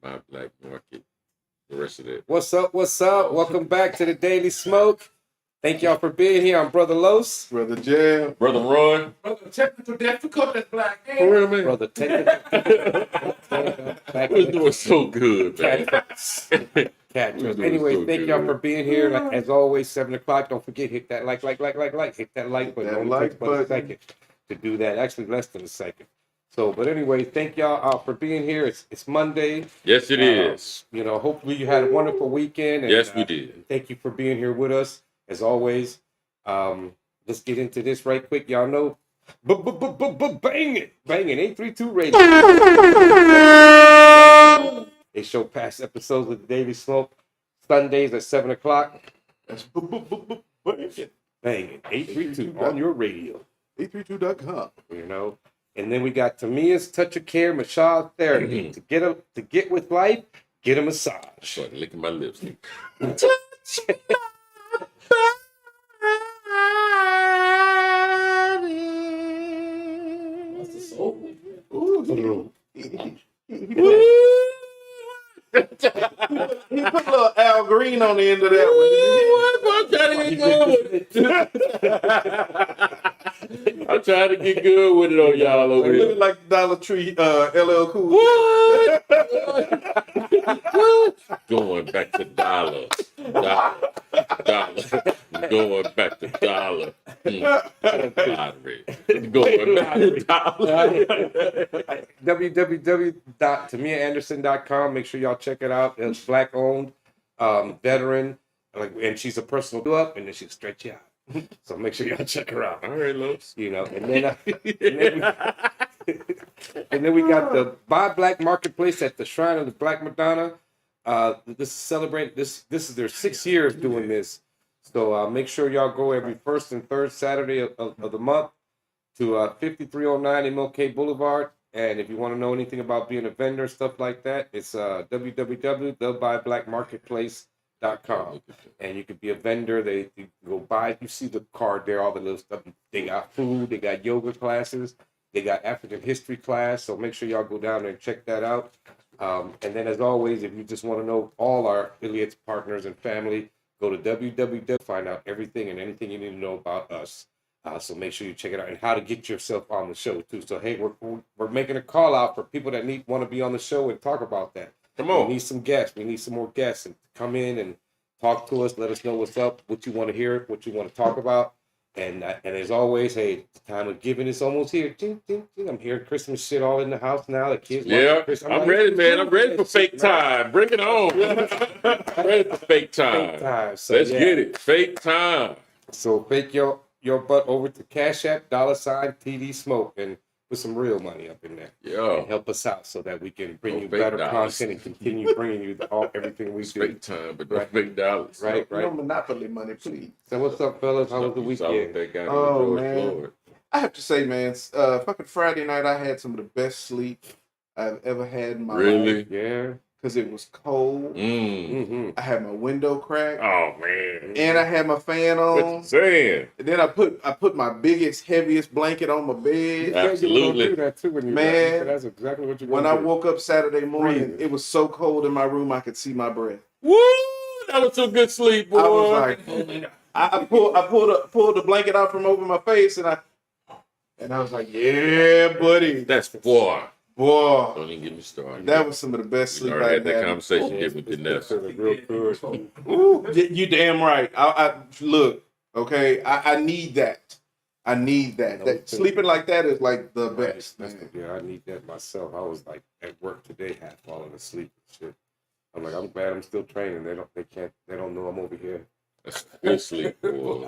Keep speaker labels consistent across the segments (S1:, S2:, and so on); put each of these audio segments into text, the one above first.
S1: my black market. The rest of that.
S2: What's up? What's up? Welcome back to the Daily Smoke. Thank y'all for being here. I'm Brother Los.
S3: Brother Jam.
S1: Brother Ron.
S4: Brother Technical Difficulty Black man.
S1: For real, man.
S2: Brother Technical.
S1: We're doing so good, man.
S2: Anyway, thank y'all for being here. Like, as always, 7 o'clock. Don't forget, hit that like. Hit that like button. It only takes but a second to do that. Actually, less than a second. So, but anyway, thank y'all for being here. It's Monday.
S1: Yes, it is.
S2: You know, hopefully you had a wonderful weekend. And,
S1: Yes, we did.
S2: Thank you for being here with us, as always. Let's get into this right quick. Y'all know, banging 832 radio. They show past episodes of the Daily Smoke Sundays at 7 o'clock.
S3: That's
S2: Banging 832 on your radio.
S3: 832.com.
S2: You know. And then we got Tamia's Touch of Care Massage Therapy. To get with life, get a massage.
S1: Started licking my lips.
S2: That's the soul.
S3: Ooh. He put a little Al Green on the end of that
S1: one. I'm trying to get good with it on y'all over
S3: one.
S1: here.
S3: Looking like Dollar Tree LL Cool.
S1: What? Going back to dollar. Going back to dollar. Lottery. Going back to dollar.
S2: www.tamiaanderson.com. Make sure y'all check it out. It's black owned, veteran, and she's a personal up, and then she'll stretch you out. So make sure y'all check her out.
S1: All right, Los.
S2: You know, and then we got the Buy Black Marketplace at the Shrine of the Black Madonna. This is celebrating this is their 6th year of doing this. So make sure y'all go every first and third Saturday of the month to 5309 MLK Boulevard. And if you want to know anything about being a vendor, stuff like that, it's www.thebuyBlackMarketplace.com. And you could be a vendor. They go buy. You see the card there, all the little stuff. They got food. They got yoga classes. They got African history class. So make sure y'all go down there and check that out. And then, as always, if you just want to know all our affiliates, partners, and family, go to www. Find out everything and anything you need to know about us. So make sure you check it out and how to get yourself on the show too. So hey, we're making a call out for people that want to be on the show and talk about that.
S1: Come on.
S2: We need some guests. We need some more guests and come in and talk to us. Let us know what's up, what you want to hear, what you want to talk about. And as always, hey, the time of giving is almost here. I'm hearing Christmas shit all in the house now. The kids.
S1: Yeah, I'm ready, man. I'm ready for fake time. Bring it on. Ready for fake time.
S2: So,
S1: Let's get it. Fake time.
S2: So fake your butt over to Cash App, $TD Smoke, and put some real money up in there.
S1: Yeah.
S2: And help us out so that we can bring you
S1: fake
S2: better
S1: dollars.
S2: content and continue bringing you everything we do.
S1: Fake time, but no fake dollars.
S2: Right.
S3: No Monopoly money, please.
S2: So what's up, fellas? How was the weekend?
S1: That guy
S3: Oh,
S1: George
S3: man.
S1: Floyd.
S3: I have to say, man, fucking Friday night, I had some of the best sleep I've ever had in my life.
S1: Really?
S2: Yeah.
S3: Because it was cold.
S2: Mm-hmm.
S3: I had my window cracked.
S1: Oh man.
S3: And I had my fan
S1: What
S3: on.
S1: you saying?
S3: And then I put my biggest, heaviest blanket on my bed.
S1: Absolutely.
S2: You do that too when you
S3: Man,
S2: so that's exactly what you're
S3: When
S2: gonna
S3: I
S2: do.
S3: woke up Saturday morning,
S2: Breathing.
S3: it was so cold in my room I could see my breath.
S1: Woo! That was some good sleep, boy.
S3: I was like, I pulled the blanket out from over my face, and I was like, yeah, buddy.
S1: That's boy.
S3: Boy,
S1: Don't even get me started.
S3: that was some of the best
S1: we
S3: sleep
S1: already
S3: I
S1: had that
S3: had.
S1: conversation with Vanessa.
S2: Real good.
S3: Ooh, you damn right. I look, okay. I need that. I need that. That sleeping like that is like the best. Man.
S2: Yeah, I need that myself. I was like at work today, half falling asleep and shit. I'm like, I'm glad I'm still training. They don't know I'm over here.
S1: That's good sleep, boy.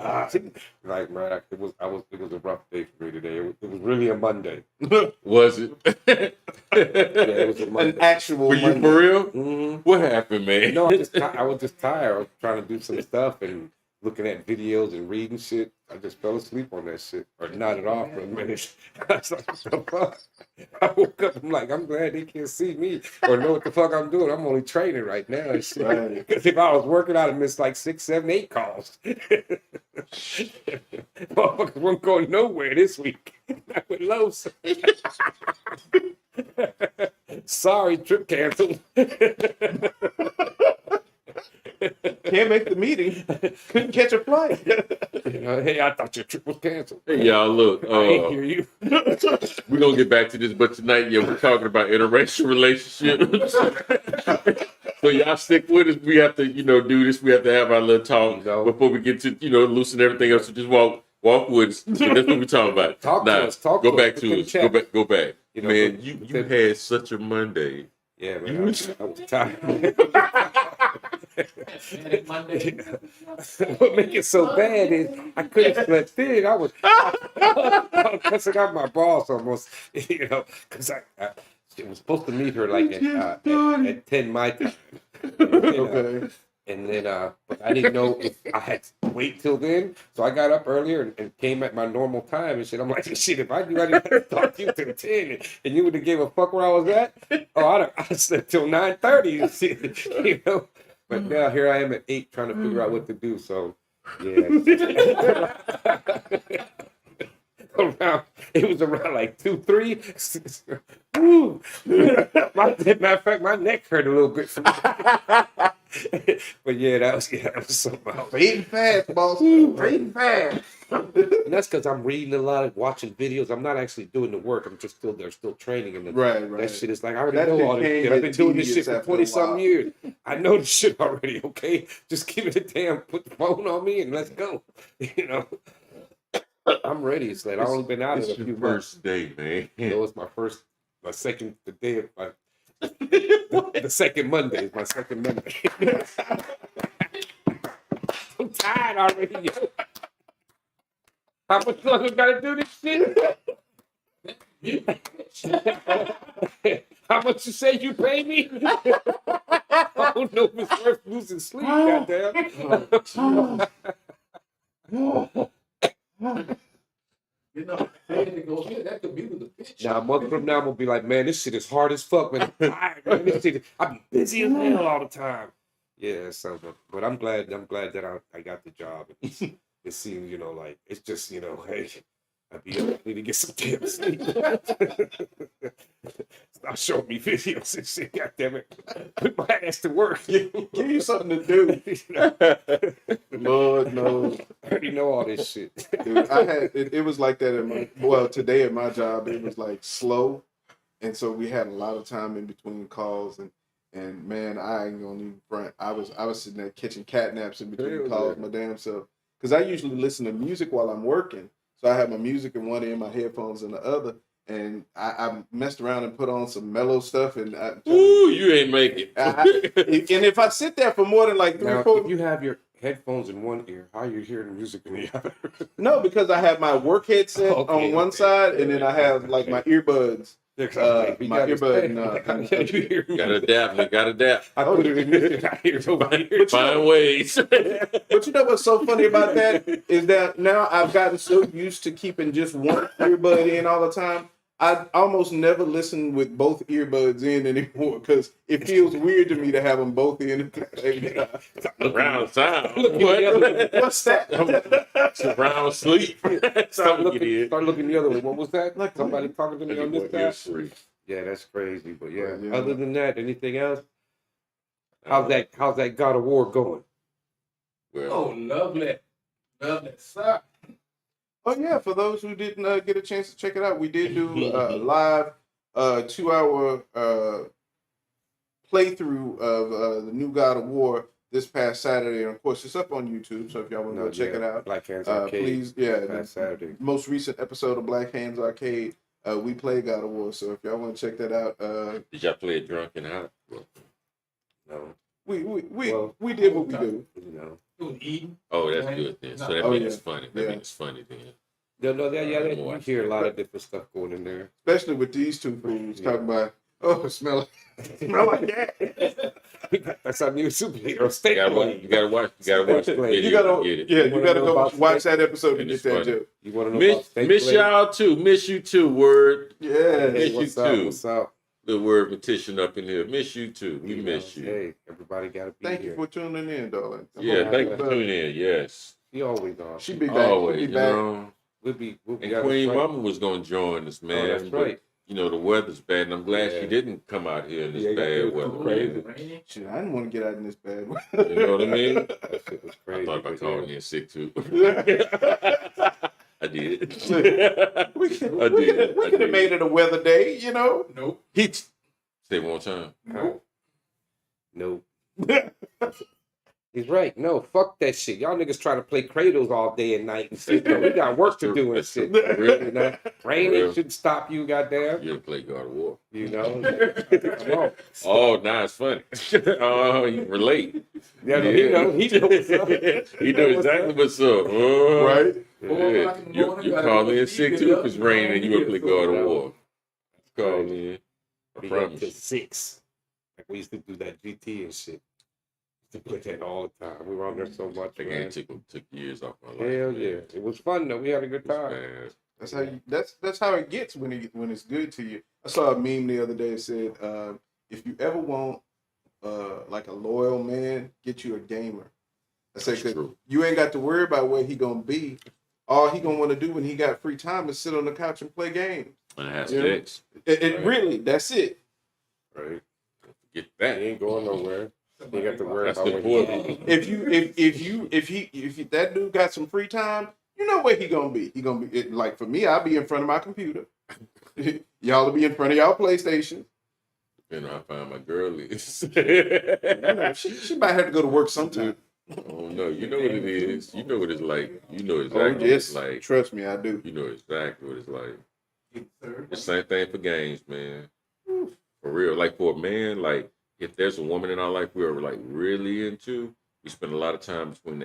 S2: Like, man, it was a rough day for me today. It was really a Monday.
S1: Was it?
S2: Yeah, it was a Monday.
S3: An actual
S1: Were you
S3: Monday.
S1: for real?
S2: Mm-hmm.
S1: What happened, man?
S2: No, I was just tired. I was trying to do some stuff and looking at videos and reading shit. I just fell asleep on that shit, or nodded off for a minute. I was like, what the fuck? I woke up, I'm like, I'm glad they can't see me or know what the fuck I'm doing. I'm only training right now and shit.
S3: Right.
S2: Because if I was working, I'd have missed like 6, 7, 8 calls. Motherfuckers weren't going nowhere this week. Not with Los. Sorry, trip canceled.
S3: Can't make the meeting. Couldn't catch a flight.
S2: Hey, I thought your trip was canceled.
S1: Hey, y'all, look.
S2: I ain't hear you.
S1: We're going to get back to this, but tonight, yeah, we're talking about interracial relationships. So y'all stick with us. We have to, do this. We have to have our little talk before we get to, loosen everything else. So just walk with us. So that's what we're talking about.
S2: Talk to us.
S1: Go back to us. Go back. Man, you had such a Monday.
S2: Yeah, man. I was tired. What make it so bad is I couldn't sleep in. I was cussing out my boss almost, because I was supposed to meet her like at 10 my time.
S3: Okay.
S2: And then, but I didn't know if I had to wait till then. So I got up earlier and came at my normal time and shit. I'm like, shit, if I knew I didn't have to talk to you till 10 and you would have gave a fuck where I was at, I'd have slept till 9:30 and shit, But now here I am at 8 trying to figure out what to do. So, yeah. It was around like 2, 3. Woo. Matter of fact, my neck hurt a little bit. But yeah, that was something else.
S3: Eating fast, boss. Eating fast.
S2: And that's because I'm reading a lot, watching videos. I'm not actually doing the work. I'm just they're still training. And
S3: Right.
S2: That shit is like, I already
S3: That
S2: know
S3: shit
S2: all this
S3: can
S2: shit. I've
S3: get
S2: been doing this shit
S3: tedious
S2: for
S3: after a
S2: 20-something
S3: while.
S2: years. I know this shit already, okay? Just give it a damn, put the phone on me and let's go. I'm ready. It's like I've only been out
S1: It's
S2: in a
S1: your
S2: few months.
S1: first day, man.
S2: So it's my second, the day of the second Monday is my second Monday. I'm tired already, yo. How much longer I gotta do this shit? How much you say you pay me? I don't know if it's worth losing sleep, goddamn.
S4: That could be the bitch.
S2: Now, a month from now, I'm gonna be like, man, this shit is hard as fuck, man. I'm tired, man. This shit, I be busy as hell all the time. Yeah, so, but I'm glad that I got the job. It seems, like it's just, hey, I need to get some damn sleep. Stop showing me videos and shit, goddammit. Put my ass to work.
S3: Give you something to do. Lord knows.
S2: I already know all this shit.
S3: Dude, it was like that today at my job, it was like slow. And so we had a lot of time in between calls and man, I ain't gonna even front. I was sitting there catching cat naps in between calls, my damn self. Because I usually listen to music while I'm working. So I have my music in one ear, my headphones in the other. And I messed around and put on some mellow stuff. And
S1: You ain't make it.
S3: and if I sit there for more than like 3 or 4...
S2: If you have your headphones in one ear, how are you hearing music in the other?
S3: No, because I have my work headset on one side, and then I have like my earbuds. My earbud.
S1: Gotta adapt.
S2: I put it in this. I hear nobody.
S1: Find ways.
S3: But you know what's so funny about that is that now I've gotten so used to keeping just one earbud in all the time. I almost never listen with both earbuds in anymore because it feels weird to me to have them both in at the same time.
S1: Surround sound.
S3: What's that?
S1: Surround sleep.
S2: Start looking the other way. What was that?
S3: Like,
S2: Somebody talking to me on this side? Yeah, that's crazy. But yeah, other than that, anything else? How's that God of War going?
S1: Well,
S4: Oh, lovely. Lovely, sir.
S3: Oh yeah, for those who didn't get a chance to check it out, we did do a live 2-hour playthrough of the new God of War this past Saturday, and of course it's up on YouTube. So if y'all want to go check it out,
S2: Black Hands Arcade.
S3: please,
S2: Saturday.
S3: Most recent episode of Black Hands Arcade, we play God of War. So if y'all want to check that out,
S1: did y'all play it drunk and out?
S2: No.
S3: we did what we do.
S4: It was eating.
S1: Oh, that's good then. So that means it's funny. That means it's funny then.
S2: You hear a lot of different stuff going in there.
S3: Especially with these two fools talking about, it smell like that.
S2: That's our new superhero.
S1: You gotta watch the video.
S3: You gotta
S1: get it.
S3: you gotta go watch that episode
S1: And
S3: to
S1: it's
S3: get that
S1: funny.
S3: joke.
S2: You want to know
S1: Miss y'all too. Miss you too. Word.
S3: Yeah.
S1: Miss you too.
S2: What's up?
S1: The word petition up in here. Miss you too. We miss you.
S2: Hey, everybody got to be
S3: Thank
S2: here.
S3: you for tuning in, darling.
S1: Yeah, thank you for tuning in. Yes.
S2: She always on.
S3: She be back.
S1: Always,
S3: She
S1: you
S3: be back.
S1: know.
S2: We'll be
S1: And Queen Mama was gonna join us, man.
S2: Oh, that's right.
S1: you know, the weather's bad, and I'm glad
S2: Yeah.
S1: she didn't come out here in this
S2: Yeah,
S1: bad
S2: it was
S1: weather.
S2: too crazy.
S4: Raining.
S3: Shit, I didn't want to get out in this bad weather.
S1: You know what I mean?
S2: That shit was
S1: I
S2: crazy.
S1: thought about
S2: but
S1: calling
S2: yeah.
S1: in sick too. I did.
S3: we could
S1: I did.
S3: have made it a weather day, you know.
S4: Nope.
S1: Heat. Say it one time.
S4: Nope.
S2: Nope. He's right. No, fuck that shit. Y'all niggas try to play cradles all day and night and shit. No, we got work to do and
S1: That's
S2: shit.
S1: true. For real.
S2: You know? Raining
S1: real.
S2: shouldn't stop you, goddamn.
S1: You ever play God of War?
S2: You know? Come on.
S1: Oh, now it's funny. Oh, you relate.
S2: Yeah, no, he knows. He knows what's up.
S1: He knows exactly what's up. Oh,
S3: Right?
S1: Yeah.
S4: 4 o'clock in the
S1: You
S4: morning,
S1: call
S4: gotta
S1: in
S4: go
S1: sick
S4: sleep,
S1: too
S4: get
S1: if it's
S4: up,
S1: raining and you
S4: go
S1: ever play
S4: home,
S1: God of
S2: yeah.
S1: War. Call in. I
S2: Be up
S1: promise.
S2: till 6. Like we used to do that GT and shit. To put that all the time. We were on there so much.
S1: That
S2: Man.
S1: game took years off my life.
S2: Hell
S1: man.
S2: yeah. It was fun though. We had a good
S1: It was
S2: time.
S1: bad.
S3: That's how you. That's how it gets when it's good to you. I saw a meme the other day that said, if you ever want like a loyal man, get you a gamer. I said,
S1: That's
S3: 'cause
S1: true.
S3: you ain't got to worry about where he gonna be. All he gonna want to do when he got free time is sit on the couch and play games.
S1: And it has
S3: Yeah.
S1: sex.
S3: It
S2: Right.
S3: really, that's it.
S2: Right.
S1: Get
S2: He
S1: that.
S2: ain't going nowhere. You got to worry
S1: That's
S2: about
S1: the
S2: when
S1: point.
S3: If that dude got some free time, you know where he gonna be. He gonna be like for me. I'll be in front of my computer. Y'all will be in front of y'all PlayStation.
S1: You know, I find my girl is.
S3: You know, she might have to go to work sometime.
S1: Oh no, you know what it is. You know what it's like. You know
S3: Oh
S1: exactly what
S3: yes,
S1: it's like.
S3: trust me, I do.
S1: You know exactly what it's like.
S4: Sir.
S1: The same thing for games, man. For real. Like for a man, like if there's a woman in our life we're like really into, we spend a lot of time between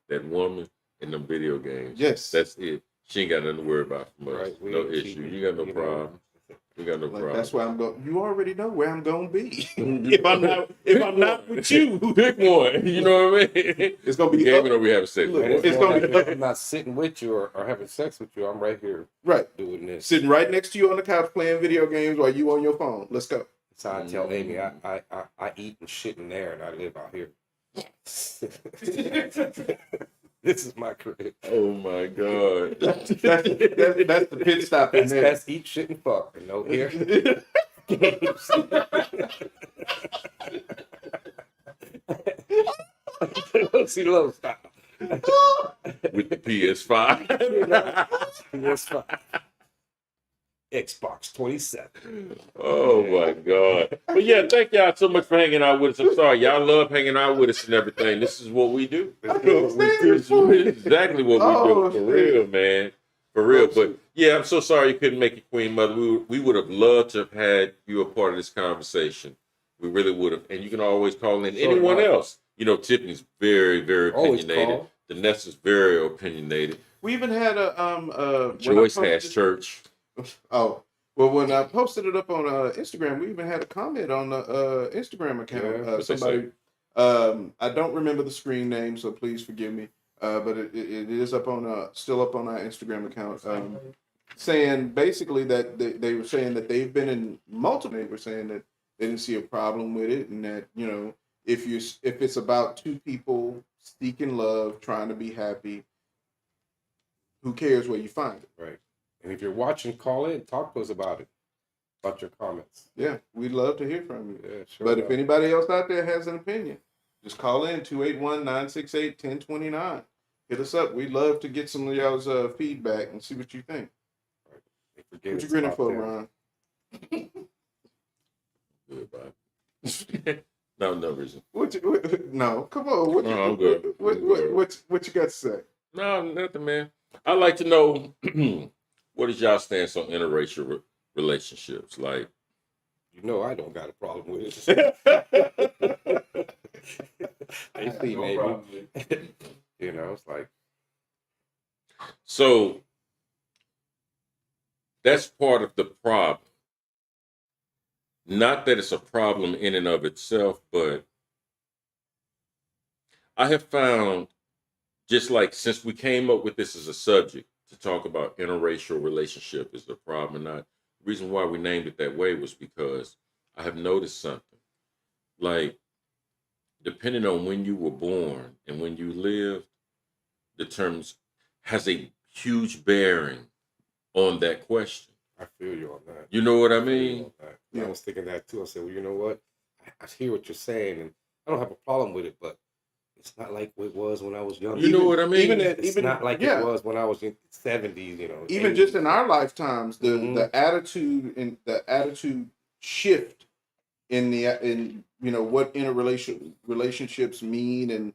S1: that woman and them video games.
S3: Yes,
S1: That's it. She ain't got nothing to worry about from us.
S2: Right, we
S1: No
S2: ain't
S1: issue.
S2: cheating,
S1: You got no
S2: you know.
S1: problem. We got no
S3: like,
S1: problem.
S3: that's where I'm going. You already know where I'm gonna be. if I'm not with you,
S1: Pick one. You know what I mean?
S3: it's gonna
S1: We
S3: be
S1: gaming
S3: up,
S1: or we having sex.
S3: Look,
S2: And it's
S3: it's
S2: more
S3: gonna
S2: like
S3: be-
S2: if I'm not sitting with you or having sex with you. I'm right here
S3: right.
S2: doing this.
S3: Sitting right next to you on the couch playing video games while you on your phone. Let's go.
S2: That's how I tell Amy I eat and shit in there and I live out here. This is my crib.
S1: Oh my God.
S3: That's the pit stop in there.
S2: That's eat, shit, and fuck. And no here. Games. See low style.
S1: With the PS5.
S2: PS5. Xbox 27.
S1: Oh my God. But yeah, thank y'all so much for hanging out with us. I'm sorry, y'all love hanging out with us and everything. This is what we do.
S3: can't stand
S1: This is exactly what we
S3: Oh,
S1: do. For
S3: shit.
S1: real, man. For real.
S3: Oh,
S1: But
S3: shit.
S1: yeah, I'm so sorry you couldn't make it, Queen Mother. We would have loved to have had you a part of this conversation. We really would have. And you can always call in
S2: Sure,
S1: anyone
S2: right.
S1: else. You know, Tiffany's very, very
S2: Always
S1: opinionated.
S2: call.
S1: Vanessa's very opinionated.
S3: We even had a when I
S1: Joyce
S3: posted
S1: has
S3: it-
S1: church.
S3: Oh, well, when I posted it up on Instagram, we even had a comment on the Instagram account.
S2: Yeah,
S1: what'd they
S3: Somebody, I don't remember the screen name, so please forgive me. But it is up on still up on our Instagram account. Saying basically that they were saying that they've been in multiple. They were saying that they didn't see a problem with it, and that if it's about two people seeking love, trying to be happy, who cares where you find it?
S2: Right. And if you're watching, call in. Talk to us about it. About your comments.
S3: Yeah, we'd love to hear from you.
S2: Yeah, sure.
S3: But if anybody else out there has an opinion, just call in 281-968-1029. Hit us up. We'd love to get some of y'all's feedback and see what you think. What you grinning for, Ron?
S1: Goodbye. No reason.
S3: No, come on.
S1: No, I'm good.
S3: What you got to say?
S1: No, nothing, man. I'd like to know what is y'all stance on interracial relationships? Like,
S2: You know I don't got a problem with it. They see,
S4: No
S2: maybe.
S4: problem with it.
S2: You know, it's like,
S1: so that's part of the problem. Not that it's a problem in and of itself, but I have found, just like since we came up with this as a subject to talk about interracial relationship is the problem or not, the reason why we named it that way was because I have noticed something. Like, depending on when you were born and when you lived, has a huge bearing on that question.
S2: I feel you on that.
S1: You know what I
S2: I feel you
S1: mean?
S2: on that.
S3: Yeah.
S2: I was thinking that too. I said, well, you know what? I hear what you're saying, and I don't have a problem with it, but it's not like it was when I was young.
S1: You know what I mean?
S2: It's not like it was when I was in the 70s, you know.
S3: Even
S2: 80s.
S3: just in our lifetimes, the
S2: Mhm.
S3: the attitude shift in what relationships mean, and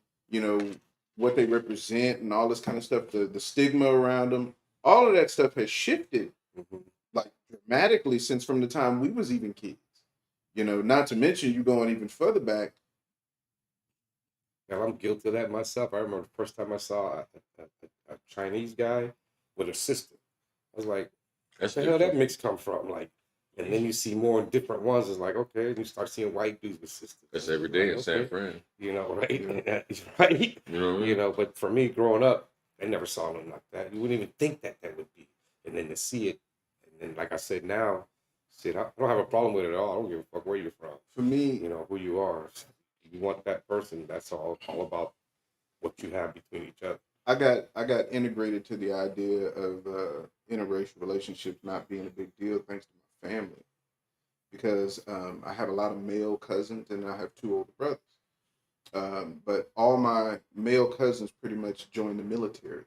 S3: what they represent, and all this kind of stuff, the stigma around them, all of that stuff has shifted
S2: Mhm.
S3: like dramatically since from the time we was even kids. Not to mention you going even further back.
S2: And I'm guilty of that myself. I remember the first time I saw a Chinese guy with a sister. I was like,
S1: That's
S2: where the hell that
S1: different.
S2: mix come from? Like, and then you see more in different ones. It's like, okay, and you start seeing white dudes with sisters.
S1: That's every day in
S2: Like,
S1: San
S2: okay,
S1: Fran.
S2: right? Right?
S1: You know what I mean?
S2: But for me, growing up, I never saw nothing like that. You wouldn't even think that would be. And then to see it, and then like I said, now, shit, I don't have a problem with it at all. I don't give a fuck where you're from.
S3: For me,
S2: Who you are. You want that person. That's all about what you have between each other.
S3: I got integrated to the idea of interracial relationships not being a big deal thanks to my family, because I have a lot of male cousins and I have 2 older brothers. But all my male cousins pretty much joined the military,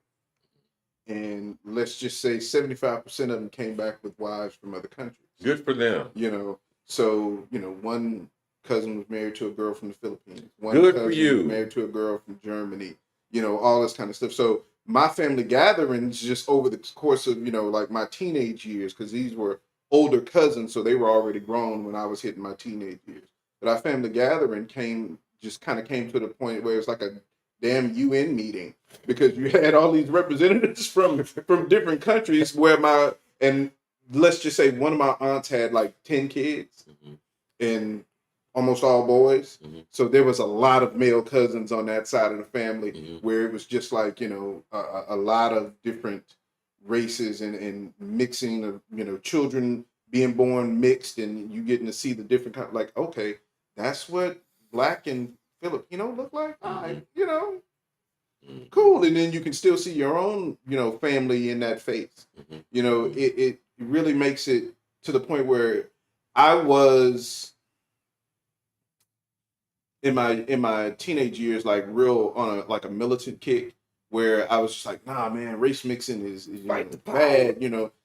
S3: and let's just say 75% of them came back with wives from other countries.
S1: Good for them.
S3: So one cousin was married to a girl from the Philippines. One
S1: Good for
S3: cousin
S1: you.
S3: was married to a girl from Germany. All this kind of stuff. So my family gatherings just over the course of like my teenage years, because these were older cousins, so they were already grown when I was hitting my teenage years. But our family gathering came to the point where it's like a damn UN meeting, because you had all these representatives from different countries. And let's just say one of my aunts had like 10 kids, and almost all boys. So there was a lot of male cousins on that side of the family, where it was just like a lot of different races, and mixing of children being born mixed, and you getting to see the different kind. Like, okay, that's what Black and Filipino look like. All right, cool. And then you can still see your own family in that face. It really makes it to the point where I was in my teenage years, like real on a militant kick, where I was just like, nah, man, race mixing is bad.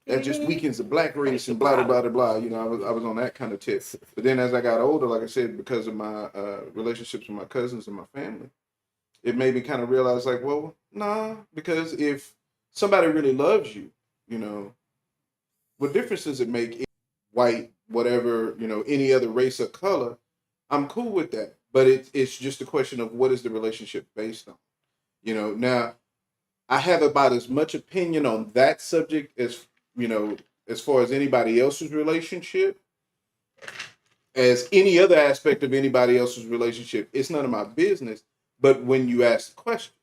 S3: That just weakens the Black race and blah blah blah blah. I was on that kind of tip. But then as I got older, like I said, because of my relationships with my cousins and my family, it made me kind of realize, like, well, nah, because if somebody really loves you, what difference does it make if white, whatever, any other race or color? I'm cool with that. But it's just a question of what is the relationship based on. Now I have about as much opinion on that subject as far as anybody else's relationship, as any other aspect of anybody else's relationship. It's none of my business. But when you ask the question,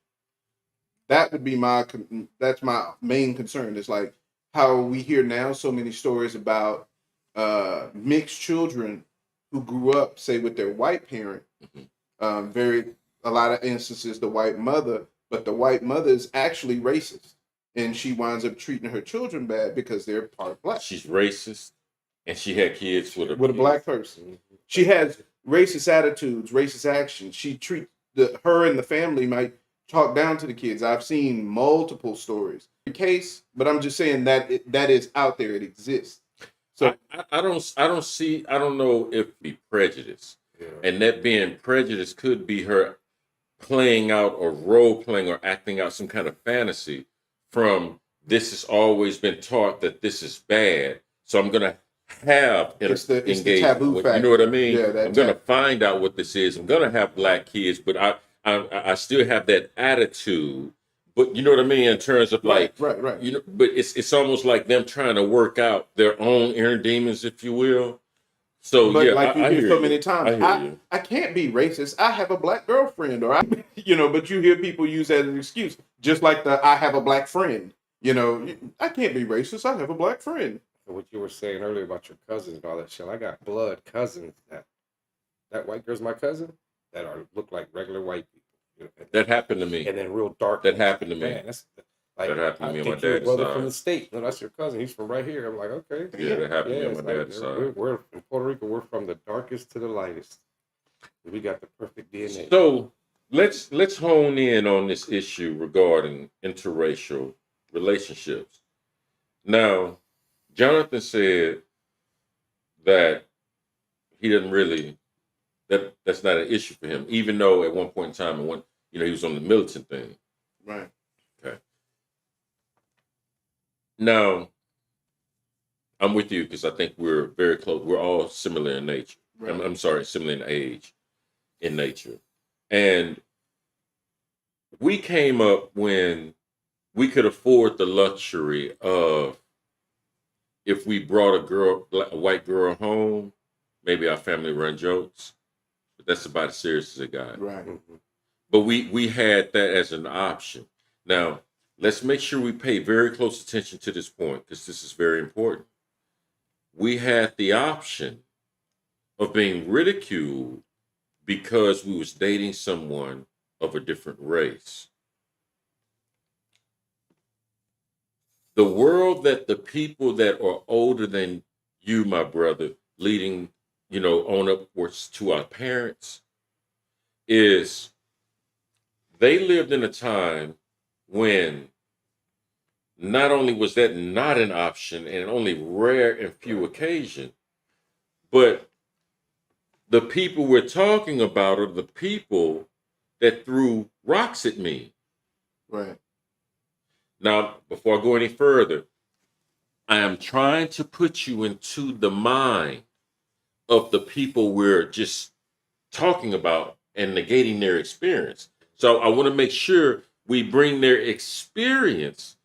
S3: that would be that's my main concern. It's like how we hear now so many stories about mixed children who grew up, say, with their white parent. A lot of instances, the white mother, but the white mother is actually racist, and she winds up treating her children bad because they're part Black.
S1: She's racist, and she had kids with
S3: a Black person. She has racist attitudes, racist actions. She treats her and the family might talk down to the kids. I've seen multiple stories. The case, but I'm just saying that that is out there. It exists. So
S1: I don't know if it be prejudice. Yeah. And that being prejudice could be her playing out or role playing or acting out some kind of fantasy from this has always been taught that this is bad. So I'm going to have
S3: it's the taboo
S1: with,
S3: factor.
S1: you know what I mean?
S3: Yeah,
S1: I'm going to find out what this is. I'm going to have Black kids, but I still have that attitude. But you know what I mean in terms of like,
S3: right.
S1: But it's almost like them trying to work out their own inner demons, if you will. So,
S3: but
S1: yeah,
S3: like you hear so many times,
S1: I
S3: can't be racist. I have a Black girlfriend, or but you hear people use that as an excuse, just like I have a Black friend. I can't be racist. I have a Black friend.
S2: What you were saying earlier about your cousins and all that shit, I got blood cousins that white girl's my cousin that look like regular white people.
S1: That happened to me.
S2: And then real dark.
S1: That happened to me.
S2: Man, that's Like,
S1: That happened to
S2: I
S1: me on my
S2: think you're a
S1: dad's
S2: brother from the
S1: side.
S2: state. No, that's your cousin. He's from right here. I'm like, okay.
S1: Yeah, that happened to me on
S2: it's
S1: my dad's side.
S2: we're in Puerto Rico. We're from the darkest to the lightest. We got the perfect DNA.
S1: So let's hone in on this issue regarding interracial relationships. Now, Jonathan said that he doesn't really that's not an issue for him, even though at one point in time, he was on the militant thing.
S3: Right.
S1: Okay. Now, I'm with you because I think we're very close. We're all similar in nature.
S3: Right.
S1: I'm sorry, similar in age, in nature, and we came up when we could afford the luxury of, if we brought a white girl home, maybe our family run jokes, but that's about as serious as it got.
S3: Right.
S1: But we had that as an option. Now, let's make sure we pay very close attention to this point because this is very important. We had the option of being ridiculed because we was dating someone of a different race. The world that the people that are older than you, my brother, leading, on upwards to our parents, is they lived in a time when not only was that not an option and only rare and few occasion, but the people we're talking about are the people that threw rocks at me.
S3: Right.
S1: Now, before I go any further, I am trying to put you into the mind of the people we're just talking about and negating their experience. So I want to make sure we bring their experience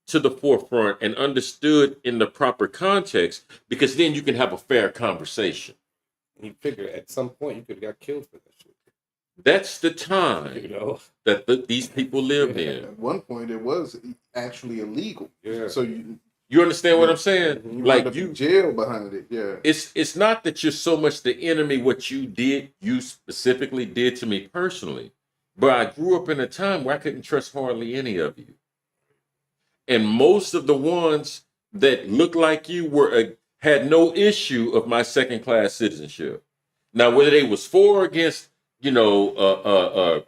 S1: to the forefront and understood in the proper context, because then you can have a fair conversation.
S2: You figure at some point you could have got killed for that shit.
S1: That's the time that these people lived in.
S3: At one point, it was actually illegal.
S2: Yeah.
S3: So
S1: you understand what I'm saying?
S3: you
S1: Like
S3: wind up in jail behind it. Yeah.
S1: It's not that you're so much the enemy, what you specifically did to me personally, but I grew up in a time where I couldn't trust hardly any of you. And most of the ones that looked like you had no issue of my second-class citizenship. Now, whether they was for or against,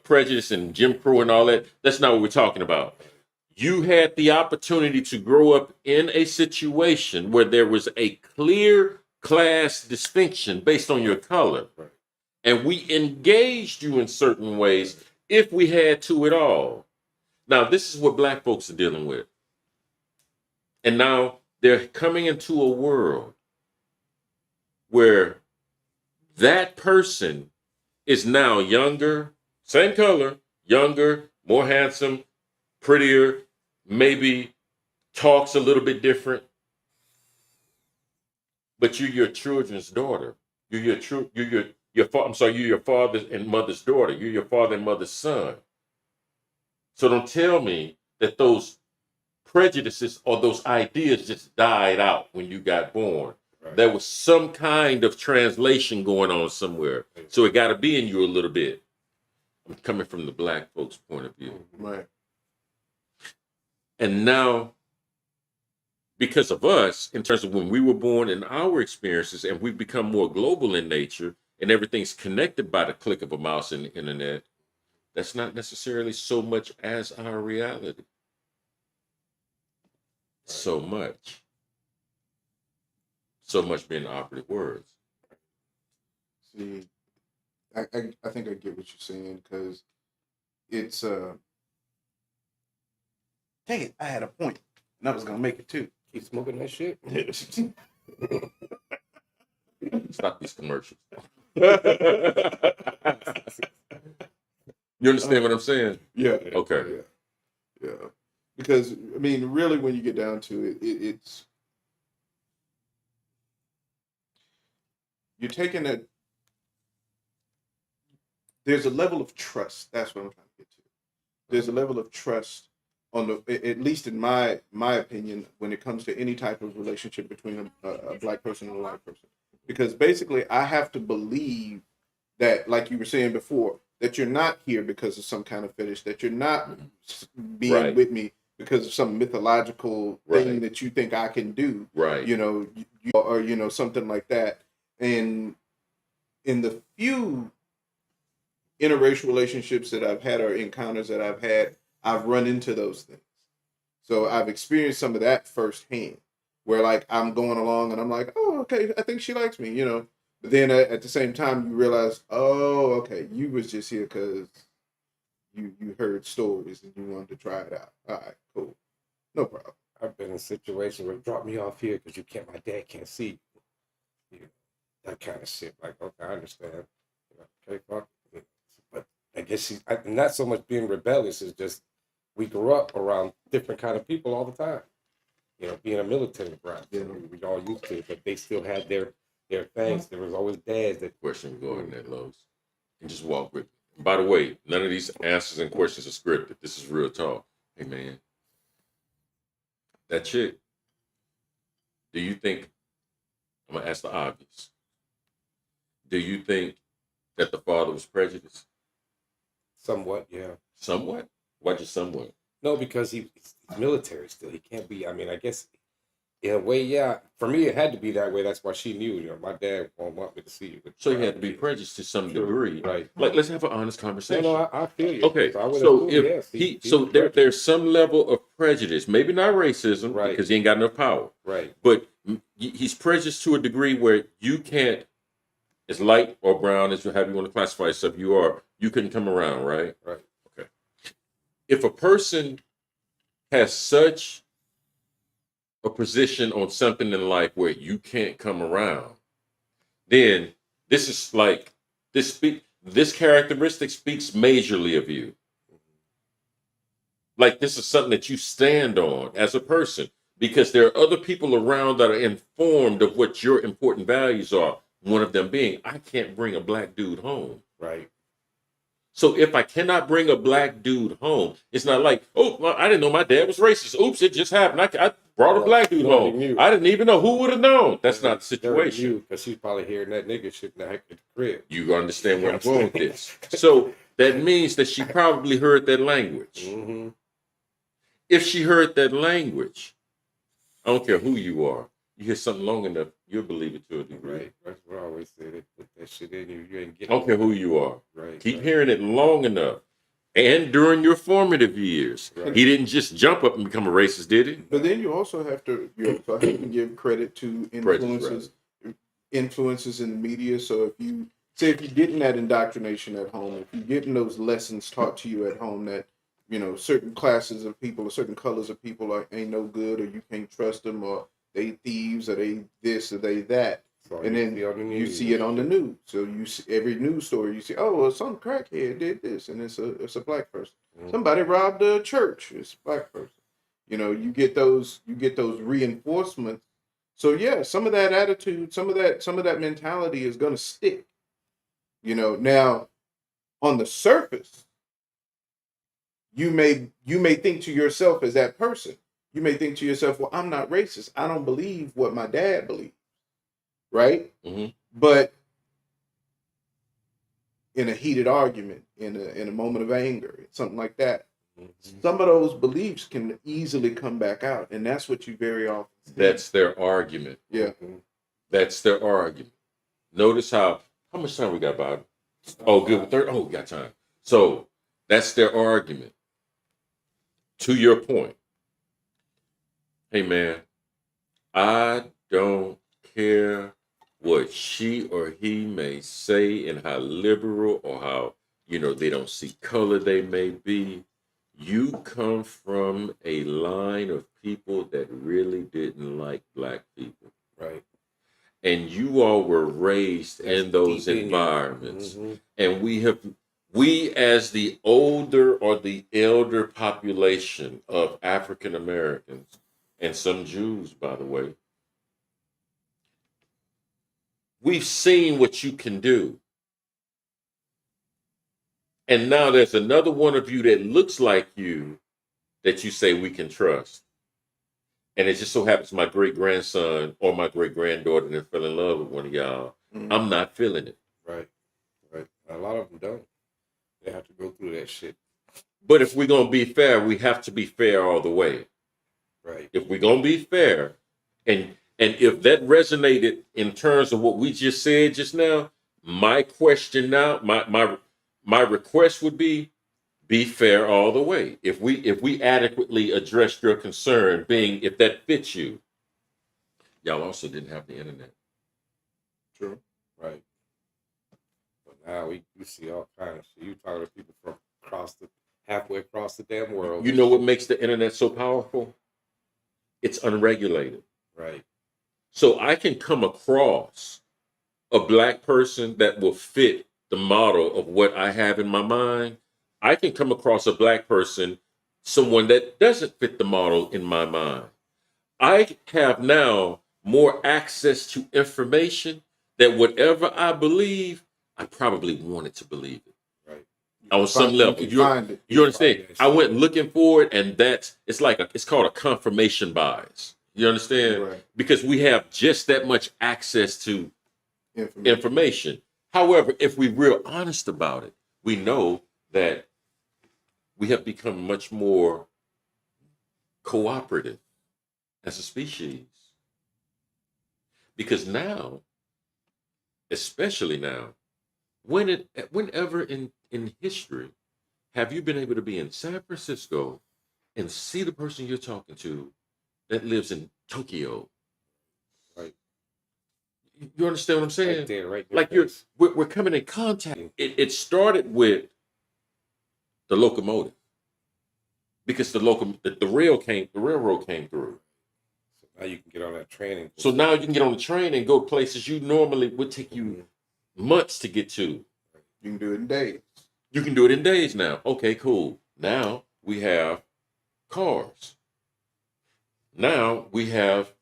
S1: prejudice and Jim Crow and all that, that's not what we're talking about. You had the opportunity to grow up in a situation where there was a clear class distinction based on your color.
S2: Right.
S1: And we engaged you in certain ways if we had to at all. Now, this is what black folks are dealing with. And now they're coming into a world where that person is now younger, same color, younger, more handsome, prettier, maybe talks a little bit different, but you're your children's daughter. You're your father and mother's daughter. You're your father and mother's son. So don't tell me that those prejudices or those ideas just died out when you got born. Right. There was some kind of translation going on somewhere. So it got to be in you a little bit. I'm coming from the black folks' point of view.
S3: Right.
S1: And now, because of us, in terms of when we were born and our experiences, and we've become more global in nature, and everything's connected by the click of a mouse and the internet, that's not necessarily so much as our reality. So much being operative words.
S3: See, I think I get what you're saying, because it's dang it, I had a point and I was gonna make it too.
S2: Keep smoking that shit.
S1: Stop these commercials. You understand what I'm saying?
S3: Yeah.
S1: Okay.
S3: Yeah. Because I mean, really, when you get down to it, it's you're taking a. There's a level of trust. That's what I'm trying to get to. There's a level of trust on at least in my opinion, when it comes to any type of relationship between a black person and a white person, because basically I have to believe that, like you were saying before, that you're not here because of some kind of fetish, that you're not being with me because of some mythological thing that you think I can do.
S1: Right.
S3: Or something like that. And in the few interracial relationships that I've had or encounters that I've had, I've run into those things. So I've experienced some of that firsthand, where like I'm going along and I'm like, oh, okay, I think she likes me, But then at the same time, you realize, oh, okay, you was just here because you heard stories and you wanted to try it out. All right, cool, no problem.
S2: I've been in a situation where drop me off here because my dad can't see you. That kind of shit. Like, okay, I understand. Okay, fuck. But I guess not so much being rebellious, is just we grew up around different kind of people all the time. Being a military brat, we all used to, but they still had their things. There was always dads that
S1: Question, go ahead and Lowe's, and just walk with me. And by the way, none of these answers and questions are scripted. This is real talk. Hey man, that chick, do you think, I'm gonna ask the obvious, do you think that the father was prejudiced?
S2: somewhat, yeah.
S1: Somewhat? Why just somewhat?
S2: No, because he's military still. He can't be. I mean, I guess in a way, yeah. For me, it had to be that way. That's why she knew. My dad won't want me to see you.
S1: So he had to be prejudiced to some degree,
S2: right?
S1: Like, let's have an honest conversation.
S2: No, I feel you.
S1: Okay, so if there's some level of prejudice, maybe not racism,
S2: right,
S1: because he ain't got enough power,
S2: right?
S1: But he's prejudiced to a degree where you can't, as light or brown as however you want to classify yourself, you couldn't come around, right?
S2: Right.
S1: Okay. If a person has such a position on something in life where you can't come around, then this is like this characteristic speaks majorly of you. Like this is something that you stand on as a person, because there are other people around that are informed of what your important values are. One of them being, I can't bring a black dude home.
S2: Right.
S1: So if I cannot bring a black dude home, it's not like, oh, well, I didn't know my dad was racist. Oops, it just happened. I brought a black dude home. I didn't even know. Who would have known? That's not the situation.
S2: Because she's probably hearing that nigga shit in the crib.
S1: You understand where I'm going with this. So that means that she probably heard that language.
S2: Mm-hmm.
S1: If she heard that language, I don't care who you are. You hear something long enough, you'll believe it to a degree.
S2: Right. That's what I always say. They put that shit in you. You ain't getting.
S1: I don't care who you are.
S2: Right.
S1: Keep hearing it long enough. And during your formative years.
S2: Right.
S1: He didn't just jump up and become a racist, did he?
S3: But then you also have to give credit to influences in the media. So if you're getting that indoctrination at home, if you're getting those lessons taught to you at home that certain classes of people or certain colors of people ain't no good, or you can't trust them, or they thieves, or they this, or they that. So and then you see it on the news. So you see every news story. You see, oh, well, some crackhead did this, and it's a black person. Mm-hmm. Somebody robbed a church. It's a black person. You get those reinforcements. So yeah, some of that attitude, some of that mentality is gonna stick. Now on the surface, you may think to yourself as that person. You may think to yourself, well, I'm not racist. I don't believe what my dad believes. Right?
S1: Mm-hmm.
S3: But in a heated argument, in a moment of anger, something like that, mm-hmm, some of those beliefs can easily come back out. And that's what you very often see.
S1: That's their argument.
S3: Yeah.
S1: Mm-hmm. That's their argument. Notice how much time we got, Bob? Oh, good. We got time. So that's their argument. To your point. Hey, man, I don't care what she or he may say and how liberal or how, they don't see color they may be. You come from a line of people that really didn't like black people.
S2: Right.
S1: And you all were raised in those environments. Mm-hmm. And we as the older or the elder population of African Americans, and some Jews, by the way, we've seen what you can do. And now there's another one of you that looks like you that you say we can trust. And it just so happens my great-grandson or my great-granddaughter that fell in love with one of y'all. Mm-hmm. I'm not feeling it.
S2: Right. A lot of them don't. They have to go through that shit.
S1: But if we're gonna be fair, we have to be fair all the way.
S2: Right.
S1: If we're gonna be fair, and if that resonated in terms of what we just said just now, my question now, my request would be fair all the way. If we adequately addressed your concern, being if that fits you, y'all also didn't have the internet.
S3: True.
S2: Right. But now we see all kinds of shit. You talking to people from halfway across the damn world.
S1: You know what makes the internet so powerful? It's unregulated.
S2: Right.
S1: So I can come across a black person that will fit the model of what I have in my mind. I can come across a black person, someone that doesn't fit the model in my mind. I have now more access to information that whatever I believe, I probably wanted to believe it.
S2: Right.
S1: On some level.
S3: You find it.
S1: You understand?
S2: Find it.
S1: I went looking for it, and it's called a confirmation bias. You understand?
S3: Right.
S1: Because we have just that much access to information. However, if we're real honest about it, we know that we have become much more cooperative as a species. Because now, especially now, whenever in history have you been able to be in San Francisco and see the person you're talking to that lives in Tokyo?
S2: Right.
S1: You understand what I'm saying?
S2: Right there, right.
S1: Like we're coming in contact. It started with the locomotive because the railroad came through.
S2: So now you can get on that train.
S1: So now you can get on the train and go places you normally would take you months to get to.
S3: You can do it in days.
S1: You can do it in days now. Okay, cool. Now we have cars. Now we have,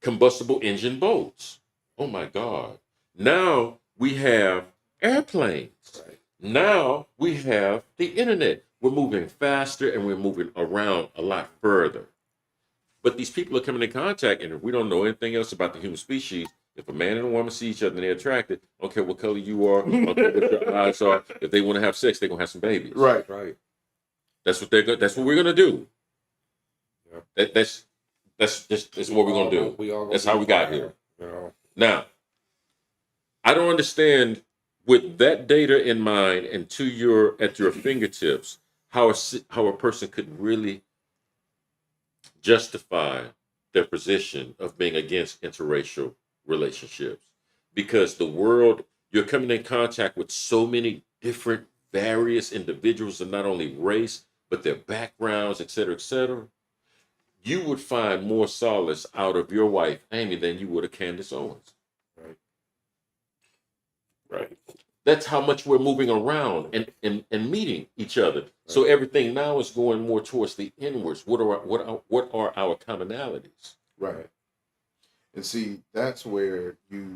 S1: combustible engine boats. Oh my God. Now we have airplanes.
S2: Right.
S1: Now we have the internet. We're moving faster and we're moving around a lot further. But these people are coming in contact, and if we don't know anything else about the human species, if a man and a woman see each other and they're attracted, okay, what color you are, okay, what your eyes are. If they want to have sex, they're gonna have some babies.
S3: Right.
S2: Right.
S1: That's what that's what we're gonna do.
S2: Yeah.
S1: That's what we're gonna do. That's how we got here.
S2: You know.
S1: Now, I don't understand with that data in mind and at your fingertips how a person could really justify their position of being against interracial relationships, because the world, you're coming in contact with so many different various individuals of not only race but their backgrounds, et cetera, you would find more solace out of your wife Amy than you would of Candace Owens. Right. That's how much we're moving around and meeting each other. Right. So everything now is going more towards the inwards. What are our commonalities?
S3: Right. And see, that's where the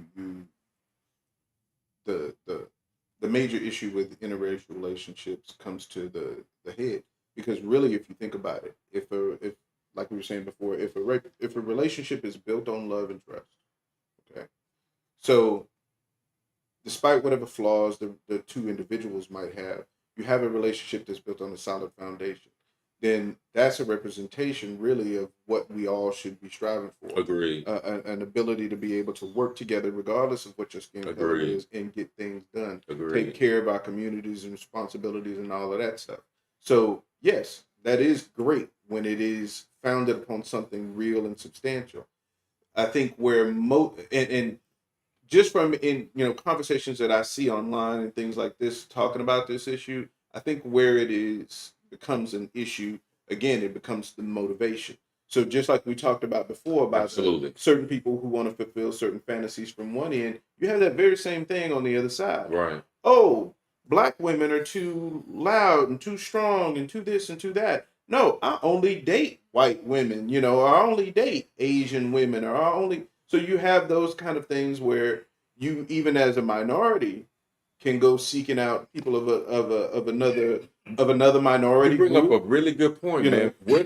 S3: major issue with interracial relationships comes to the head. Because really, if you think about it, if like we were saying before, if a relationship is built on love and trust, okay, so despite whatever flaws the two individuals might have, you have a relationship that's built on a solid foundation. Then that's a representation, really, of what we all should be striving for.
S1: Agree.
S3: An ability to be able to work together, regardless of what your skin color is, and get things done.
S1: Agree.
S3: Take care of our communities and responsibilities and all of that stuff. So, yes, that is great when it is founded upon something real and substantial. I think where and just from conversations that I see online and things like this talking about this issue, I think where it becomes an issue again, it becomes the motivation. So just like we talked about before about certain people who want to fulfill certain fantasies from one end, you have that very same thing on the other side.
S1: Right.
S3: Oh, black women are too loud and too strong and too this and too that. No, I only date white women, or I only date Asian women, or I only. So you have those kind of things where you, even as a minority, can go seeking out people of another minority.
S1: You bring up a really good point, man. Where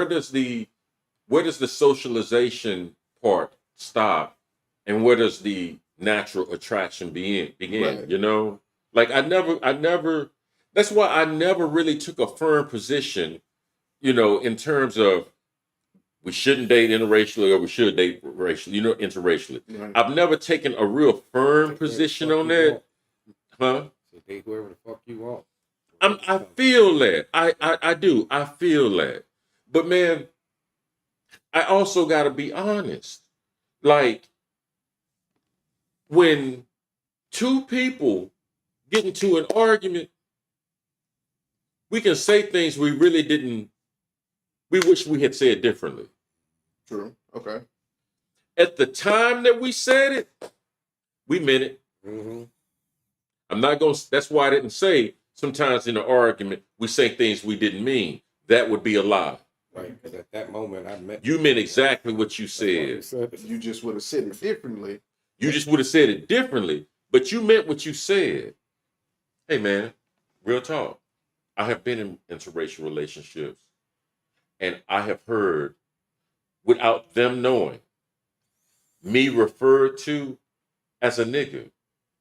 S1: does the socialization part stop, and where does the natural attraction begin?
S3: Right.
S1: Like I never. That's why I never really took a firm position, in terms of we shouldn't date interracially or we should date racially, interracially.
S3: Right.
S1: I've never taken a real firm position on that. Huh?
S2: So date whoever the fuck you want.
S1: I feel that. I do. I feel that. But man, I also got to be honest. Like, when two people get into an argument, we can say things we really didn't, we wish we had said differently.
S3: True. Okay.
S1: At the time that we said it, we meant it.
S2: Mm-hmm.
S1: I'm not going to, that's why I didn't say sometimes in an argument, we say things we didn't mean. That would be a lie.
S2: Right, because at that moment I meant
S1: You meant exactly what you said.
S3: You just would have said it differently.
S1: You just would have said it differently, but you meant what you said. Hey man, real talk. I have been in interracial relationships and I have heard, without them knowing, me referred to as a nigga.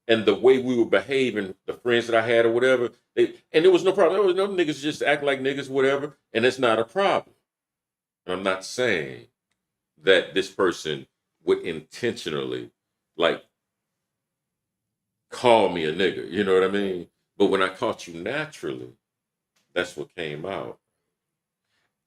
S1: And the way we were behaving, the friends that I had or whatever, and there was no problem. There was no niggas just act like niggas, whatever, and it's not a problem. And I'm not saying that this person would intentionally, like, call me a nigga, you know what I mean? But when I caught you naturally, that's what came out.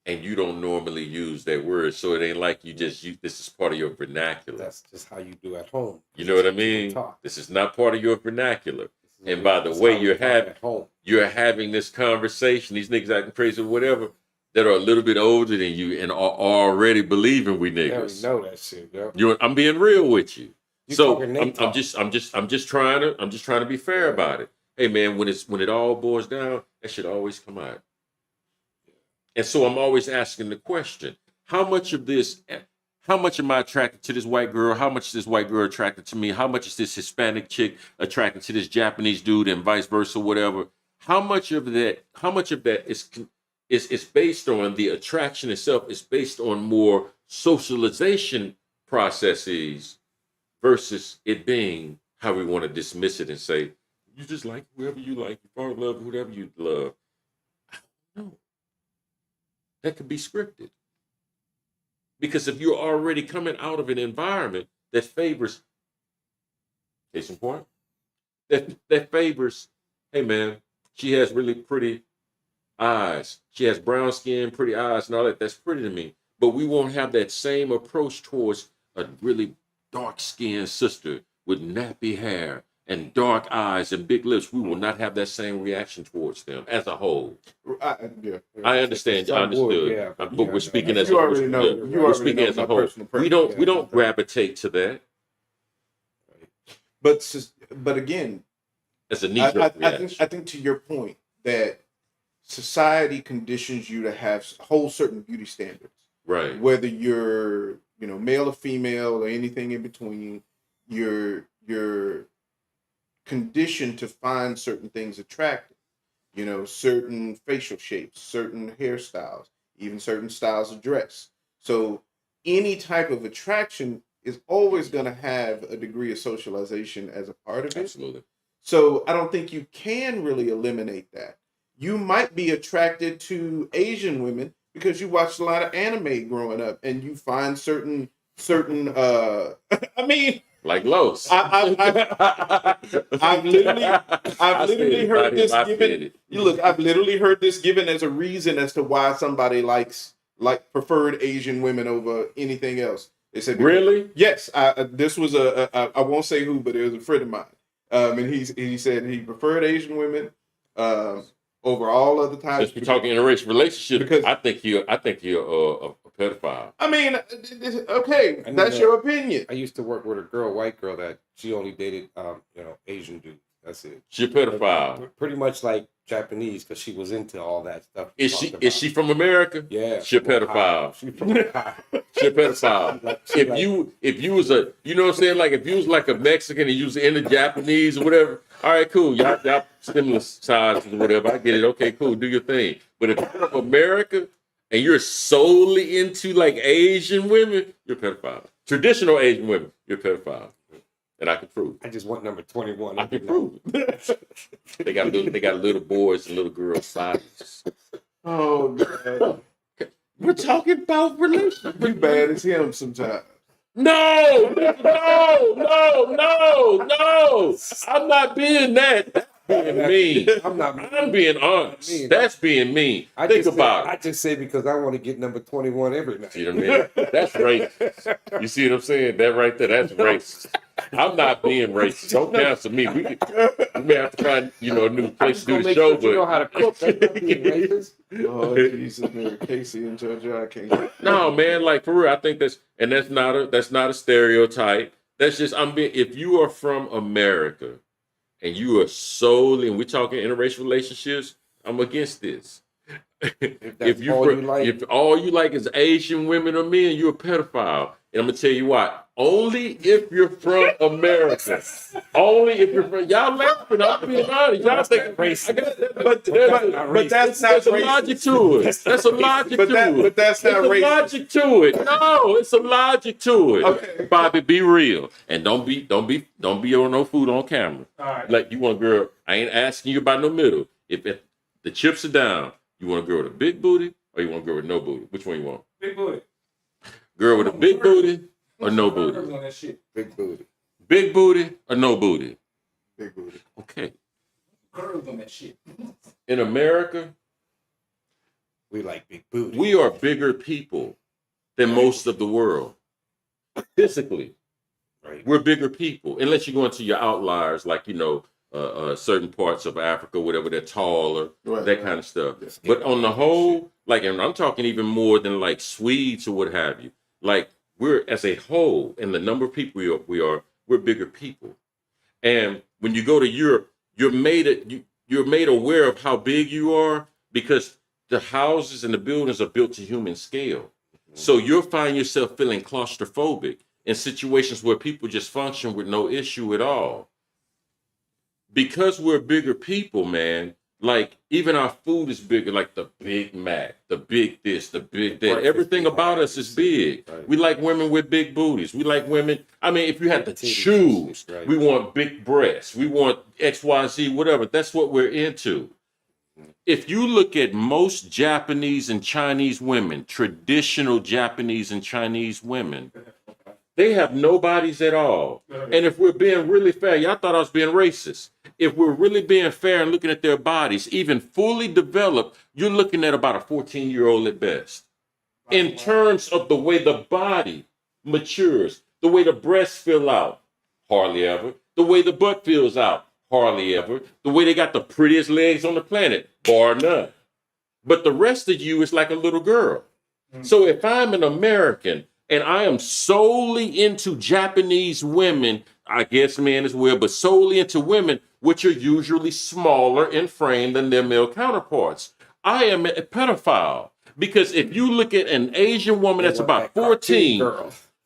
S1: And you don't normally use that word, so it ain't like you just use this is part of your vernacular.
S2: that's just how you do at home.
S1: You know what I
S2: That's how you
S1: mean?
S2: talk.
S1: This is not part of your vernacular.
S2: This is
S1: And by the
S2: that's
S1: way
S2: how we
S1: you're
S2: talk
S1: having
S2: at home.
S1: you're having this conversation, these niggas acting crazy or whatever, that are a little bit older than you and are already believing we
S2: They already
S1: niggas.
S2: know that shit, yo.
S1: I'm being real with you.
S2: You
S1: So
S2: talking name
S1: I'm just trying to be fair about it. Hey man, when it all boils down, that should always come out. And so I'm always asking the question, how much am I attracted to this white girl? How much is this white girl attracted to me? How much is this Hispanic chick attracted to this Japanese dude and vice versa, whatever? How much of that is based on the attraction itself, is based on more socialization processes versus it being how we want to dismiss it and say, you just like whoever you like, you fall in love with whoever you love. No. That could be scripted. Because if you're already coming out of an environment that favors, case in point, that favors, hey man, she has really pretty eyes. She has brown skin, pretty eyes, and all that. That's pretty to me. But we won't have that same approach towards a really dark-skinned sister with nappy hair and dark eyes and big lips. We will not have that same reaction towards them as a whole. I understand. I understood.
S2: Yeah,
S1: but we're speaking as
S3: You
S1: a
S3: already know.
S1: yeah,
S3: You
S1: we're
S3: already
S1: speaking
S3: know
S1: as a
S3: my
S1: whole.
S3: personal
S1: We
S3: preference.
S1: don't gravitate to that
S3: But again,
S1: as a knee-jerk reaction.
S3: I think to your point that society conditions you to hold certain beauty standards.
S1: Right.
S3: Whether you're male or female or anything in between, you're conditioned to find certain things attractive. Certain facial shapes, certain hairstyles, even certain styles of dress. So any type of attraction is always going to have a degree of socialization as a part of it.
S1: Absolutely.
S3: So I don't think you can really eliminate that. You might be attracted to Asian women because you watched a lot of anime growing up and you find certain I mean,
S1: like Los.
S3: I've literally heard this given. I've literally heard this given as a reason as to why somebody preferred Asian women over anything else. They said,
S1: really?
S3: Yes. This was I won't say who, but it was a friend of mine. And he said he preferred Asian women over all other types.
S1: Since we're talking interracial relationship,
S3: because
S1: I think you're a pedophile.
S3: I mean, okay, that's your opinion.
S2: I used to work with a white girl that she only dated, Asian dudes. That's it.
S1: She's a pedophile.
S2: Pretty much like Japanese because she was into all that stuff.
S1: Is she from America?
S2: Yeah.
S1: She's a pedophile.
S2: She's from Ohio.
S1: She's a pedophile. If you was a, you know what I'm saying? Like if you was like a Mexican and you was into Japanese or whatever, all right, cool. Y'all similar sizes or whatever. I get it. Okay, cool. Do your thing. But if you're from America and you're solely into like Asian women, you're a pedophile. Traditional Asian women, you're a pedophile. and I can prove it.
S2: I just want number 21.
S1: I can prove it. They got little boys and little girls sizes.
S3: Oh man,
S1: We're talking about relationships.
S3: you bad as him sometimes.
S1: No. I'm not being that. That's being mean. I'm being honest.
S2: mean.
S1: That's being mean. Think about
S2: I
S1: it.
S2: just say because I want to get number 21 every night.
S1: See what I mean? That's racist. You see what I'm saying? That right there, that's racist. I'm not being racist. Don't cancel me. We may have to find, a new place to do the show,
S2: You know how to cook. That's not being racist.
S3: Oh Jesus, man, Casey and JoJo, I can't.
S1: No, man, like for real, I think that's not a stereotype. That's just if you are from America and you are solely, and we're talking interracial relationships, I'm against this. If all you like is Asian women or men, you're a pedophile. And I'm gonna tell you what. Only if you're from America. Only if you're from. Y'all laughing. I'm being honest. Y'all think
S2: racist.
S3: But that's not
S1: There's a logic to it. That's a logic to it.
S3: But that's not
S1: There's a
S3: racist.
S1: logic to it. No, it's a logic to it.
S3: Okay.
S1: Bobby, be real and don't be on no food on camera.
S4: All right.
S1: Like you want a girl. I ain't asking you about no middle. If the chips are down, you want a girl with a big booty or you want a girl with no booty? Which one you want?
S4: Big booty.
S1: Girl with a big booty or no booty?
S4: Curves on that shit.
S2: Big booty.
S1: Big booty or no booty?
S3: Big booty.
S1: Okay.
S4: Curves on that shit.
S1: In America,
S2: We like big booty.
S1: we are bigger people than most of the world. Physically,
S2: Right.
S1: we're bigger people. Unless you go into your outliers, like certain parts of Africa, whatever, they're taller,
S3: Right,
S1: that
S3: right.
S1: kind of stuff.
S3: Yes.
S1: But on the whole, and I'm talking even more than like Swedes or what have you. Like we're as a whole, and the number of people we're bigger people. And when you go to Europe, you're made aware of how big you are because the houses and the buildings are built to human scale. So you'll find yourself feeling claustrophobic in situations where people just function with no issue at all. Because we're bigger people, man, like even our food is bigger, like the Big Mac, the big this, the big that.
S2: Breakfast
S1: Everything
S2: big
S1: about
S2: Mac,
S1: us is big.
S2: right.
S1: We like women with big booties. We like women. I mean, if you had to
S2: Big titties,
S1: choose,
S2: right.
S1: we want big breasts. We want XYZ, whatever. That's what we're into. If you look at most Japanese and Chinese women, traditional Japanese and Chinese women, they have no bodies at all. And if we're being really fair, y'all thought I was being racist. If we're really being fair and looking at their bodies, even fully developed, you're looking at about a 14-year-old at best. In terms of the way the body matures, the way the breasts fill out, hardly ever. The way the butt fills out, hardly ever. The way they got the prettiest legs on the planet, bar none. But the rest of you is like a little girl. So if I'm an American and I am solely into Japanese women, I guess men as well, but solely into women, which are usually smaller in frame than their male counterparts, I am a pedophile. Because if you look at an Asian woman that's about 14,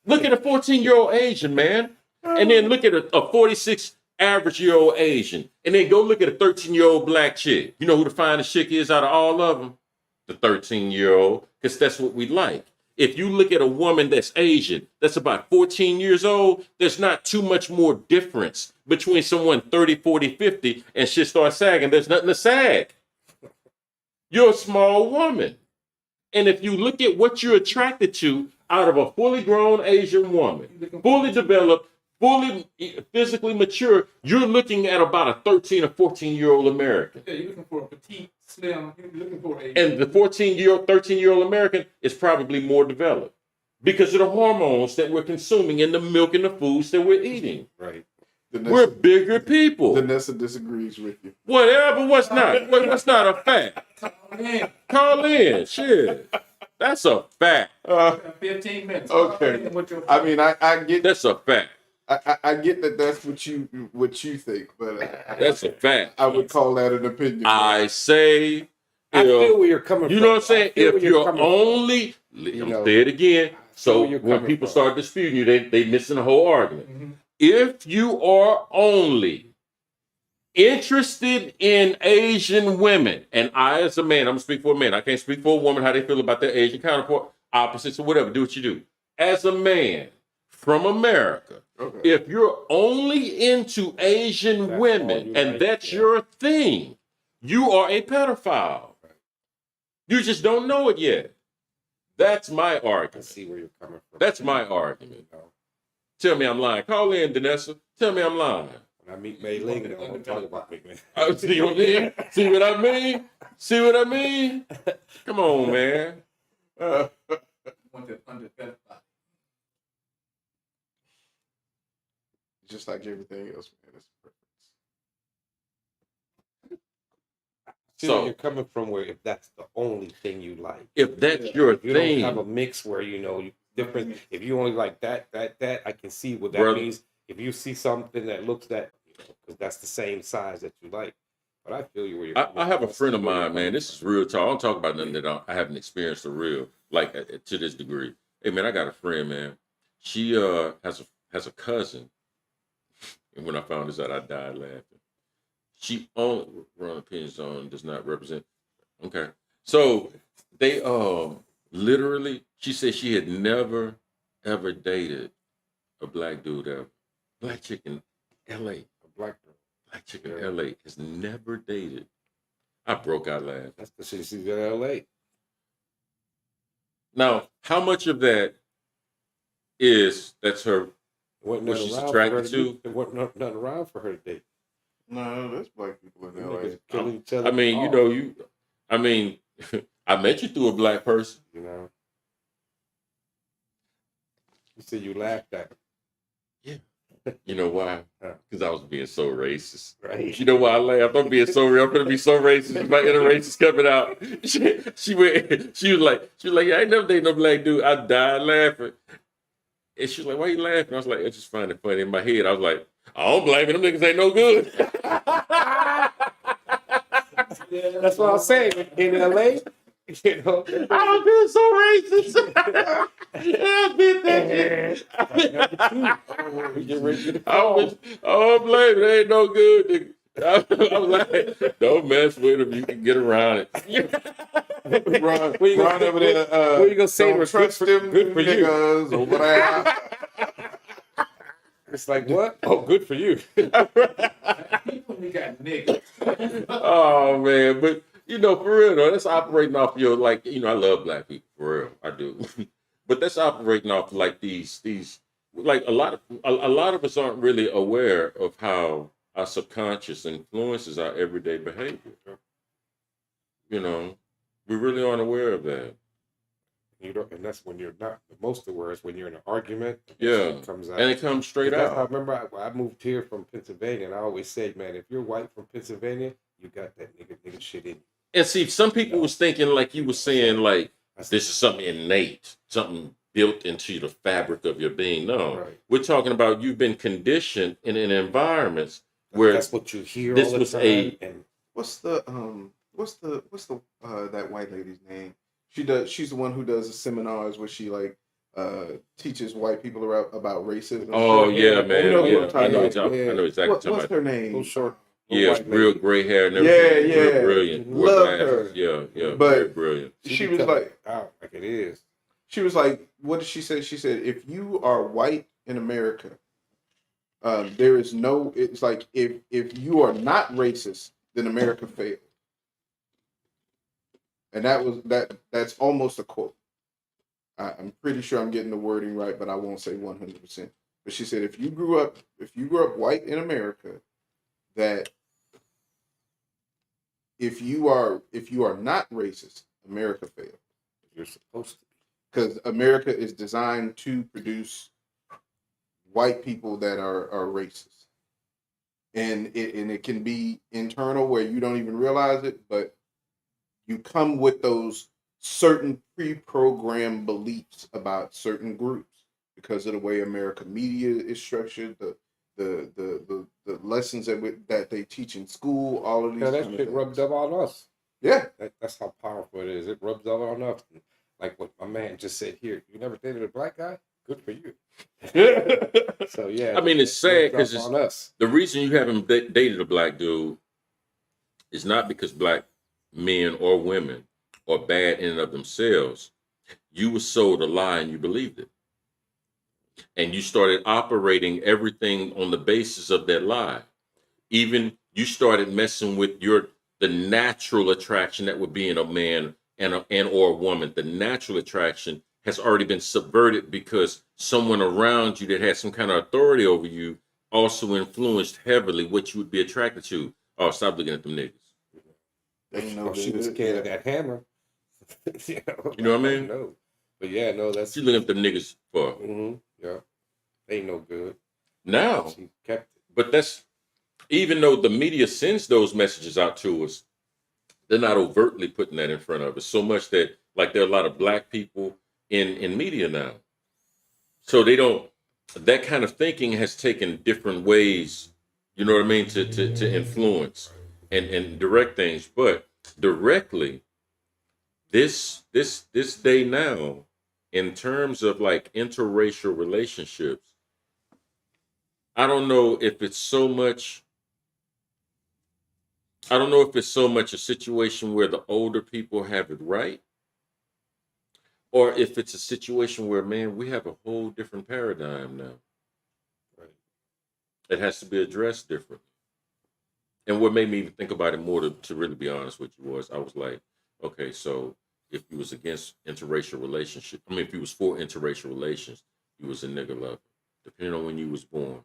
S1: look at a 14-year-old Asian, man, and then look at a 46 average-year-old Asian, and then go look at a 13-year-old black chick. You know who the finest chick is out of all of them? The 13-year-old, because that's what we like. If you look at a woman that's Asian, that's about 14 years old, there's not too much more difference between someone 30, 40, 50, and shit starts sagging. There's nothing to sag. You're a small woman. And if you look at what you're attracted to out of a fully grown Asian woman, fully developed, fully physically mature, you're looking at about a 13 or 14-year-old American.
S4: Yeah, you're looking for a petite, slim. You're looking for a.
S1: And the 14-year-old, 13-year-old American is probably more developed because of the hormones that we're consuming in the milk and the foods that we're eating.
S2: Right.
S1: We're bigger people.
S3: Vanessa disagrees with you.
S1: Whatever, what's not a fact? Call in, shit. That's a fact.
S4: 15 minutes.
S3: Okay. I mean, I get
S1: That's a fact.
S3: I get that that's what you think, but
S1: That's a fact.
S3: I would call that an opinion.
S1: I say,
S2: I feel where you're coming from.
S1: you know what I'm saying?
S2: I feel
S1: If
S2: where
S1: you're
S2: coming from.
S1: only, I'm
S2: know,
S1: say it again. So
S2: where you're
S1: when
S2: coming
S1: people
S2: from.
S1: start disputing you, they missing the whole argument. If you are only interested in Asian women, and I as a man, I'm gonna speak for a man. I can't speak for a woman how they feel about their Asian counterpart, opposites or whatever. Do what you do. As a man, from America.
S3: Okay.
S1: If you're only into Asian
S2: That's all
S1: women
S2: you
S1: and
S2: like,
S1: that's
S2: yeah.
S1: your thing, you are a pedophile. You just don't know it yet. That's my
S2: I
S1: argument.
S2: see where you're coming from.
S1: That's my argument.
S2: You know,
S1: Tell me I'm lying. Call in, Danessa. Tell me I'm lying.
S2: when I meet May Ling, I want to talk about me, man.
S1: See what I mean? See what I mean? See what I mean? Come on, man.
S4: Undeveloped body.
S3: Just like everything else, man. It's a preference.
S2: See
S1: So-
S2: where you're coming from, where if that's the only thing you like.
S1: If that's your
S2: If you don't have a
S1: thing,
S2: mix where you different. If you only like that, I can see what that
S1: Brother.
S2: means. If you see something that looks that, because that's the same size that you like. But I feel you where you're.
S1: I have a
S2: from.
S1: friend of
S2: Where you're
S1: mine, man.
S2: coming
S1: This is
S2: from.
S1: real talk. I don't talk about nothing that I haven't experienced the real, like to this degree. Hey, man, I got a friend, man. She has a cousin, and when I found this out, I died laughing. She owned Ron Opinion Zone does not represent. Okay, so they literally, she said she had never ever dated a black dude ever. Black chick in L.A.
S2: A black girl.
S1: Black chick in L.A. has never dated. I broke out laughing.
S2: That's the shit she's in L.A.
S1: Now, how much of that is that's her?
S2: Wasn't
S1: What
S2: nothing
S1: she's
S2: around
S1: attracted
S2: for her
S1: to?
S2: do. There wasn't nothing around for her to date.
S3: No, there's black people in
S2: Them
S3: LA.
S2: niggas killing each other.
S1: I mean, you
S2: off,
S1: know, I mean, I met you through a black person.
S2: You know. You said you laughed at him.
S1: You know why? Because I was being so racist.
S2: Right.
S1: You know why I laughed? I'm being so real. I'm gonna be so racist. My inner racist coming out. She was like, yeah, I ain't never dated no black dude. I died laughing. And she was like, why you laughing? I was like, I just find it funny. In my head, I was like, I don't blame it. Them niggas ain't no good.
S2: That's what I'm saying. In L.A., you know.
S1: I'm being so racist. I've been that shit.
S2: We get ready to the
S1: I
S2: call.
S1: was, oh, blame it. Ain't no good. Nigga. I was like, don't mess with him. You can get around it.
S3: Ron,
S2: Where you gonna-
S3: Ron over there.
S2: where you gonna say
S3: don't
S2: to her,
S3: trust them
S2: good for you.
S3: niggas over there.
S2: It's like, what? Oh, good for you.
S4: People we got niggas.
S1: Oh man, but you know, for real though, that's operating off your like, you know, I love black people for real, I do, but that's operating off like these like a lot of us aren't really aware of how our subconscious influences our everyday behavior. You know, we really aren't aware of that.
S2: You don't, and that's when you're not the most aware is when you're in an argument.
S1: Yeah,
S2: It comes out.
S1: and it comes straight
S2: That's how I
S1: out.
S2: remember I moved here from Pennsylvania, and I always say, man, if you're white from Pennsylvania, you got that nigga shit in you.
S1: And see, some people was thinking like you were saying like this is something innate, something built into the fabric of your being. No,
S2: Right.
S1: we're talking about you've been conditioned in environments where
S2: That's what you hear
S1: this
S2: all the
S1: was
S2: time. And
S3: What's the that white lady's name? She's the one who does the seminars where she like teaches white people about racism.
S1: oh yeah, man,
S3: You know who I'm
S1: yeah, I
S3: talking
S1: know
S3: about.
S1: exactly. I know exactly what
S3: What's
S1: you're talking
S3: her
S1: about.
S3: name?
S2: little short,
S1: Yeah,
S2: white
S1: real
S2: lady.
S1: gray hair and
S3: Yeah,
S1: everything.
S3: yeah.
S1: Real brilliant. Wore
S3: Love
S1: glasses.
S3: her.
S1: Yeah, yeah,
S3: But-
S1: very brilliant.
S3: She
S2: be
S3: was
S2: telling
S3: like,
S2: it out like it is.
S3: she was like, what did she say? She said, if you are white in America, there is no. It's like if you are not racist, then America failed. And that's almost a quote. I'm pretty sure I'm getting the wording right, but I won't say 100%. But she said, if you grew up white in America, that if you are not racist, America failed.
S2: You're supposed to be.
S3: Because America is designed to produce white people that are racist, and it can be internal where you don't even realize it, but you come with those certain pre-programmed beliefs about certain groups because of the way American media is structured, the lessons that they teach in school, all of these.
S2: Yeah, that
S3: kind of
S2: shit
S3: things.
S2: rubs up on us.
S3: Yeah,
S2: That's how powerful it is. It rubs up on us. Like what my man just said here. You never dated a black guy? Good for you. So yeah.
S1: I mean, it's sad
S2: rubs
S1: because
S2: up on us.
S1: the reason you haven't dated a black dude is not because black men or women are bad in and of themselves. You were sold a lie and you believed it. and you started operating everything on the basis of that lie. Even you started messing with the natural attraction that would be in a man and or a woman. The natural attraction has already been subverted because someone around you that had some kind of authority over you also influenced heavily what you would be attracted to. Oh, stop looking at them niggas.
S3: Ain't no
S2: She was
S3: good.
S2: scared of that hammer.
S1: You know what I mean?
S2: No. But yeah, no, that's.
S1: She looking at them niggas for
S2: Yeah. Ain't no good.
S1: now.
S2: She kept it.
S1: But that's even though the media sends those messages out to us, they're not overtly putting that in front of us. So much that like there are a lot of black people in media now. So they don't that kind of thinking has taken different ways, you know what I mean, to influence and direct things. But directly, this day now, in terms of like interracial relationships, I don't know if it's so much a situation where the older people have it right, or if it's a situation where, man, we have a whole different paradigm now.
S2: Right.
S1: It has to be addressed differently. And what made me even think about it more, to really be honest with you, was I was like, okay, so if you was against interracial relationship, I mean, if you was for interracial relations, you was a nigga lover, depending on when you was born.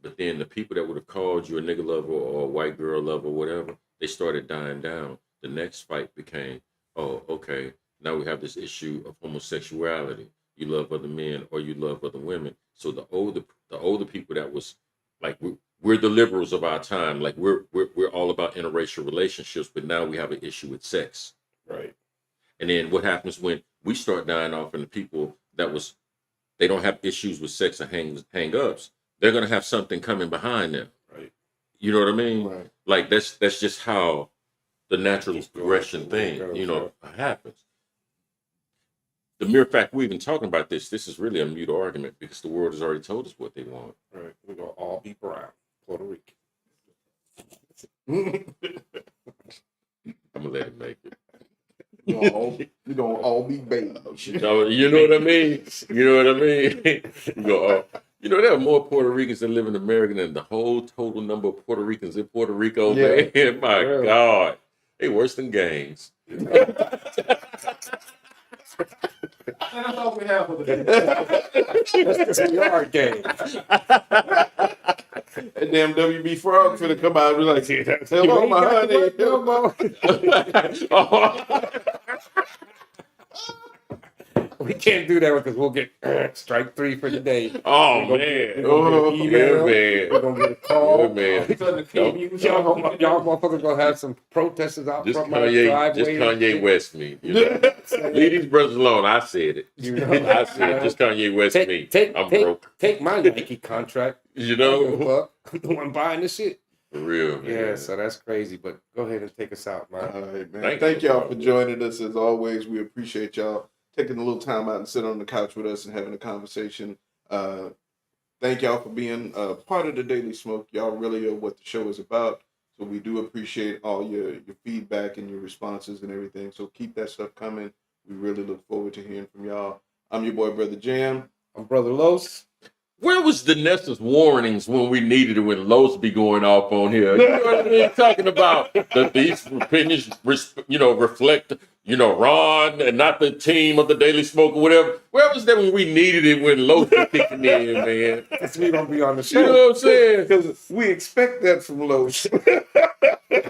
S1: But then the people that would have called you a nigga lover or a white girl lover or whatever, they started dying down. The next fight became, oh, okay, now we have this issue of homosexuality. You love other men or you love other women. So the older people that was like, we're the liberals of our time. Like we're all about interracial relationships, but now we have an issue with sex.
S2: Right.
S1: And then what happens when we start dying off and the people they don't have issues with sex or hang-ups, they're going to have something coming behind them.
S2: Right.
S1: You know what I mean?
S3: Right.
S1: Like that's just how the natural progression thing, happens. The mere fact we're even talking about this is really a mute argument because the world has already told us what they want.
S2: Right. We're going to all be brown, Puerto Rican.
S1: I'm going to let it make it.
S3: We're gonna all be beige.
S1: You know what I mean? You know what I mean? There are more Puerto Ricans that live in America than the whole total number of Puerto Ricans in Puerto Rico.
S3: Yeah.
S1: Man, my
S2: Really?
S1: God. They worse than gangs.
S4: And that's all we have for the day.
S2: That's the yard game.
S3: That damn WB Frog finna come out and be like, hello, my honey.
S2: We can't do that because we'll get strike 3 for the day.
S1: Oh,
S2: We're
S1: man.
S2: gonna get an email.
S1: Yeah,
S2: We're gonna get a call.
S1: Yeah, man.
S2: Y'all motherfuckers gonna have some protesters out
S1: Just
S2: front my driveway.
S1: Just Kanye West me. Leave these brothers alone. I said it. I said it. Just Kanye West me. I'm broke.
S2: Take my Nike contract.
S1: You know?
S2: I'm the one buying this shit.
S1: For real, man.
S2: Yeah, so that's crazy. But go ahead and take us out, man.
S3: All right, man.
S1: Thank
S3: Thank
S1: you.
S3: y'all for joining us as always. We appreciate y'all taking a little time out and sitting on the couch with us and having a conversation. Thank y'all for being part of the Daily Smoke. Y'all really are what the show is about. So we do appreciate all your feedback and your responses and everything. So keep that stuff coming. We really look forward to hearing from y'all. I'm your boy, Brother Jam.
S2: I'm Brother Los.
S1: Where was the Nessa's warnings when we needed it when Los be going off on here? You know what I mean? Talking about that these opinions, reflect, Ron and not the team of the Daily Smoke or whatever. Where was that when we needed it when Los was kicking in, man?
S2: Because we don't be on the show.
S1: You know what I'm saying?
S3: Because we expect that from Los.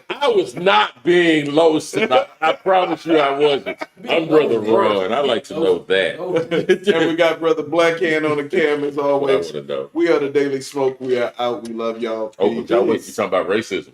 S1: I was not being Los tonight. I promise you I wasn't. I'm Brother Ron. I like to know that.
S3: And we got Brother Blackhand on the cam as
S1: I
S3: always.
S1: want to know.
S3: We are the Daily Smoke. We are out. We love y'all.
S1: Oh, but y'all wait, you talking about racism.